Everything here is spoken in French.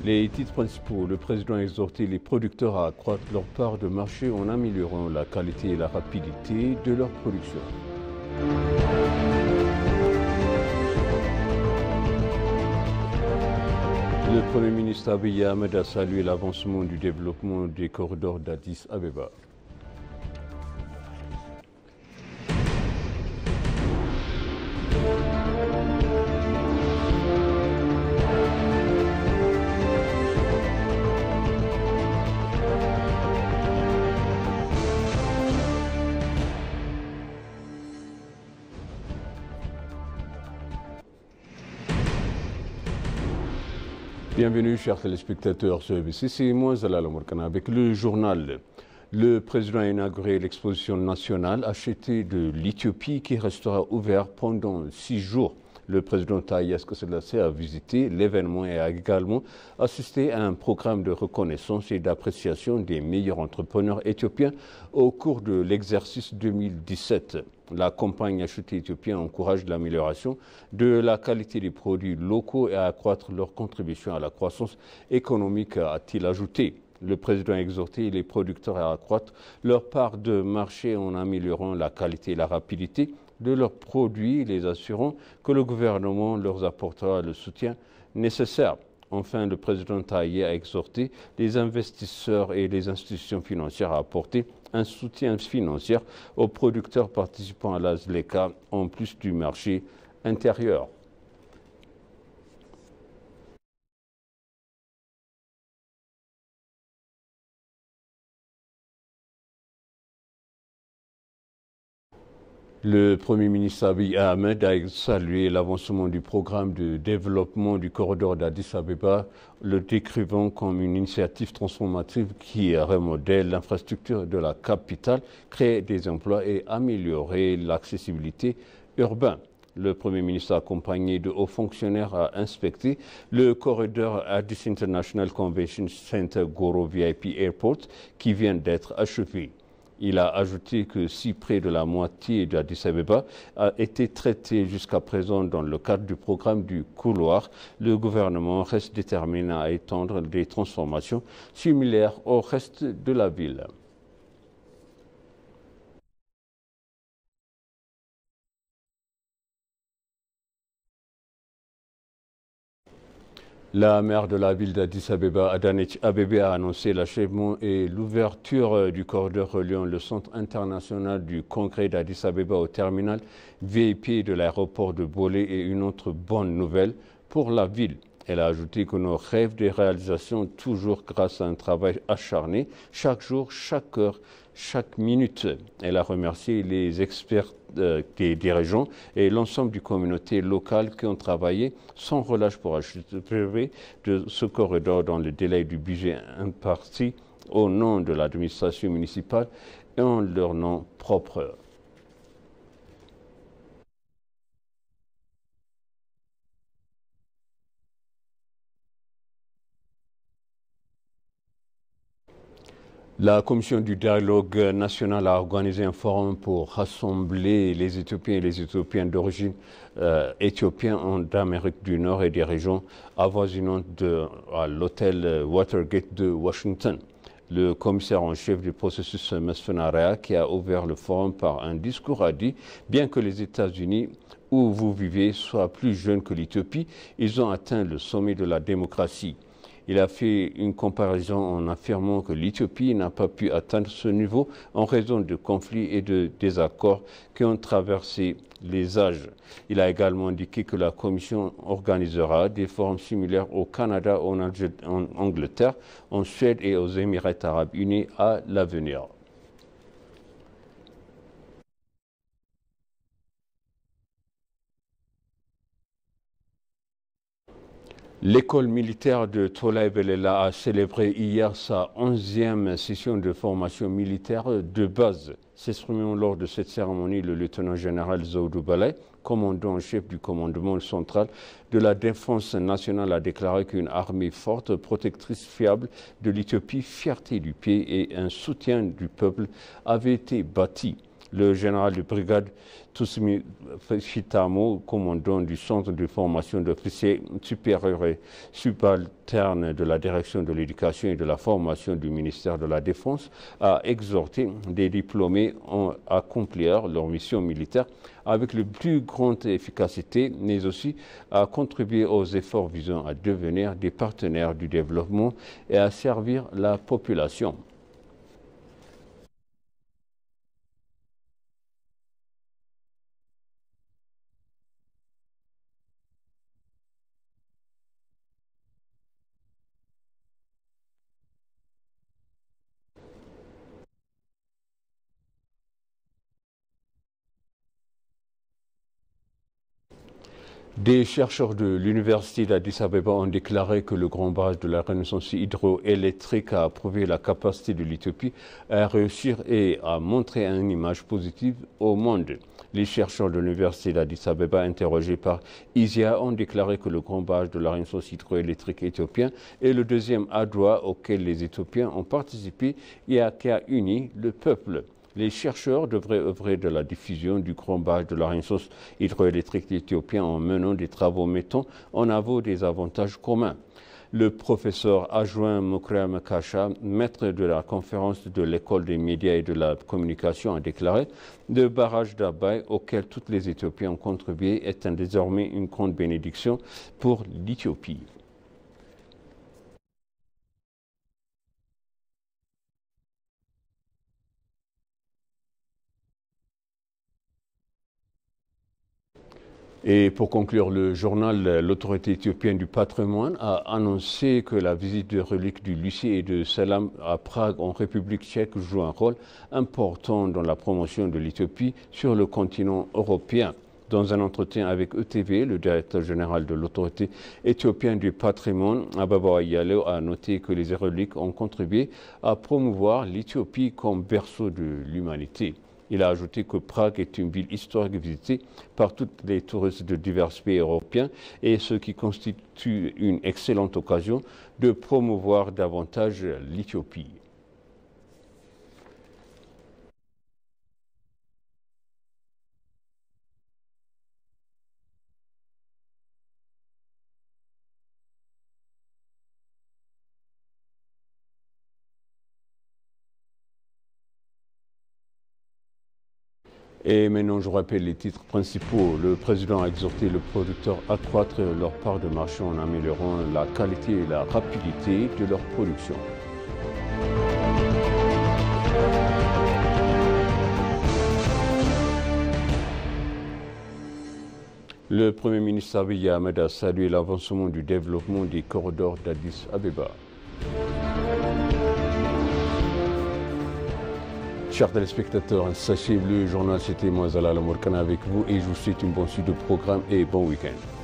Les titres principaux, le président a exhorté les producteurs à accroître leur part de marché en améliorant la qualité et la rapidité de leur production. Le Premier ministre Abiy Ahmed a salué l'avancement du développement des corridors d'Addis Abeba. Bienvenue, chers téléspectateurs sur ABC. C'est moi, Zalal Omorkana, avec le journal. Le président a inauguré l'exposition nationale achetée de l'Éthiopie qui restera ouverte pendant 6 jours. Le président Taye Asselassie a visité l'événement et a également assisté à un programme de reconnaissance et d'appréciation des meilleurs entrepreneurs éthiopiens au cours de l'exercice 2017. La campagne Achetez éthiopien encourage l'amélioration de la qualité des produits locaux et à accroître leur contribution à la croissance économique, a-t-il ajouté. Le président a exhorté les producteurs à accroître leur part de marché en améliorant la qualité et la rapidité de leurs produits, les assurant que le gouvernement leur apportera le soutien nécessaire. Enfin, le président Taye a exhorté les investisseurs et les institutions financières à apporter un soutien financier aux producteurs participant à la ZLECA en plus du marché intérieur. Le Premier ministre Abiy Ahmed a salué l'avancement du programme de développement du corridor d'Addis Abeba, le décrivant comme une initiative transformative qui remodèle l'infrastructure de la capitale, créer des emplois et améliorer l'accessibilité urbaine. Le Premier ministre, accompagné de hauts fonctionnaires, a inspecté le corridor Addis International Convention Center Goro VIP Airport qui vient d'être achevé. Il a ajouté que si près de la moitié d'Addis Abeba a été traité jusqu'à présent dans le cadre du programme du couloir, le gouvernement reste déterminé à étendre des transformations similaires au reste de la ville. La maire de la ville d'Addis Abeba, Adanej Abebe, a annoncé l'achèvement et l'ouverture du corridor reliant le centre international du congrès d'Addis Abeba au terminal VIP de l'aéroport de Bolé et une autre bonne nouvelle pour la ville. Elle a ajouté que nos rêves de réalisation, toujours grâce à un travail acharné, chaque jour, chaque heure, chaque minute. Elle a remercié les experts des dirigeants et l'ensemble du communauté locale qui ont travaillé sans relâche pour achever de ce corridor dans le délai du budget imparti au nom de l'administration municipale et en leur nom propre. La commission du dialogue national a organisé un forum pour rassembler les Éthiopiens et les Éthiopiennes d'origine éthiopienne d'Amérique du Nord et des régions avoisinantes à l'hôtel Watergate de Washington. Le commissaire en chef du processus Mesfenarea, qui a ouvert le forum par un discours, a dit « Bien que les États-Unis où vous vivez soient plus jeunes que l'Éthiopie, ils ont atteint le sommet de la démocratie. » Il a fait une comparaison en affirmant que l'Éthiopie n'a pas pu atteindre ce niveau en raison de conflits et de désaccords qui ont traversé les âges. Il a également indiqué que la Commission organisera des forums similaires au Canada, en Angleterre, en Suède et aux Émirats arabes unis à l'avenir. L'école militaire de Tolaï Belela a célébré hier sa 11e session de formation militaire de base. S'exprimant lors de cette cérémonie, le lieutenant-général Zodou Balai, commandant en chef du commandement central de la défense nationale, a déclaré qu'une armée forte, protectrice fiable de l'Éthiopie, fierté du pays et un soutien du peuple avaient été bâtis. Le général de brigade Tousmi Chitamo, commandant du centre de formation d'officiers supérieurs et subalternes de la direction de l'éducation et de la formation du ministère de la Défense, a exhorté des diplômés à accomplir leur mission militaire avec la plus grande efficacité, mais aussi à contribuer aux efforts visant à devenir des partenaires du développement et à servir la population. Des chercheurs de l'université d'Addis Abeba ont déclaré que le grand barrage de la Renaissance hydroélectrique a prouvé la capacité de l'Éthiopie à réussir et à montrer une image positive au monde. Les chercheurs de l'université d'Addis Abeba interrogés par ISIA ont déclaré que le grand barrage de la Renaissance hydroélectrique éthiopien est le deuxième adwa auquel les Éthiopiens ont participé et qui a uni le peuple. Les chercheurs devraient œuvrer de la diffusion du grand barrage de la Renaissance hydroélectrique éthiopien en menant des travaux mettant en avant des avantages communs. Le professeur adjoint Mokrea Makasha, maître de la conférence de l'école des médias et de la communication, a déclaré « Le barrage d'Abaï auquel tous les Éthiopiens ont contribué est désormais une grande bénédiction pour l'Éthiopie ». Et pour conclure le journal, l'autorité éthiopienne du patrimoine a annoncé que la visite de reliques du Lucie et de Selam à Prague en République tchèque joue un rôle important dans la promotion de l'Éthiopie sur le continent européen. Dans un entretien avec ETV, le directeur général de l'autorité éthiopienne du patrimoine, Ababa Yaleo, a noté que les reliques ont contribué à promouvoir l'Éthiopie comme berceau de l'humanité. Il a ajouté que Prague est une ville historique visitée par tous les touristes de divers pays européens et ce qui constitue une excellente occasion de promouvoir davantage l'Éthiopie. Et maintenant, je rappelle les titres principaux. Le président a exhorté le producteur à accroître leur part de marché en améliorant la qualité et la rapidité de leur production. Le Premier ministre Abiy Ahmed a salué l'avancement du développement des corridors d'Addis Abeba. Chers téléspectateurs, sachez le journal, c'était moi Zalal Morkana avec vous et je vous souhaite une bonne suite de programme et bon week-end.